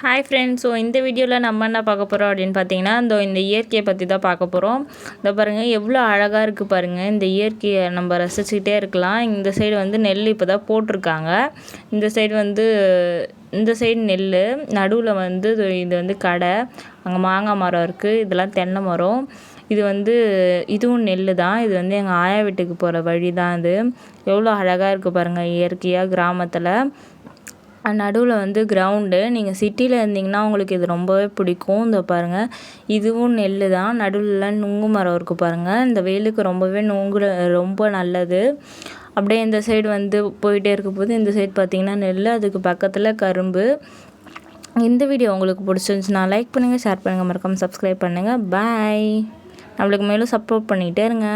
Hi friends. So இந்த வீடியோவில் நம்ம என்ன பார்க்க போகிறோம் அப்படின்னு பார்த்தீங்கன்னா, இந்த இயற்கையை பற்றி தான் பார்க்க போகிறோம். இந்த பாருங்கள் எவ்வளோ அழகாக இருக்குது பாருங்கள். இந்த இயற்கையை நம்ம ரசிச்சுக்கிட்டே இருக்கலாம். இந்த சைடு வந்து நெல் இப்போ தான் போட்டிருக்காங்க. இந்த சைடு வந்து இந்த சைடு நெல், நடுவில் வந்து இது வந்து கடை, அங்கே மாங்காய் மரம் இருக்குது, இதெல்லாம் தென்னை மரம். இது வந்து இதுவும் நெல் தான். இது வந்து எங்கள் ஆயா வீட்டுக்கு போகிற வழி தான். இது எவ்வளோ அழகாக இருக்குது பாருங்கள் இயற்கையாக கிராமத்தில். நடுவில் வந்து கிரவுண்டு. நீங்கள் சிட்டியில் இருந்தீங்கன்னா உங்களுக்கு இது ரொம்பவே பிடிக்கும். இந்த பாருங்கள் இதுவும் நெல் தான். நடுவில் நுங்கு மரம் இருக்குது பாருங்கள். இந்த வெயிலுக்கு ரொம்பவே நுங்கு ரொம்ப நல்லது. அப்படியே இந்த சைடு வந்து போயிட்டே இருக்கும்போது இந்த சைடு பார்த்திங்கன்னா நெல், அதுக்கு பக்கத்தில் கரும்பு. இந்த வீடியோ உங்களுக்கு பிடிச்சிருந்துச்சுன்னா லைக் பண்ணுங்கள், ஷேர் பண்ணுங்கள், மறக்காமல் சப்ஸ்கிரைப் பண்ணுங்கள். பாய். நம்மளுக்கு மேலும் சப்போர்ட் பண்ணிகிட்டே இருங்க.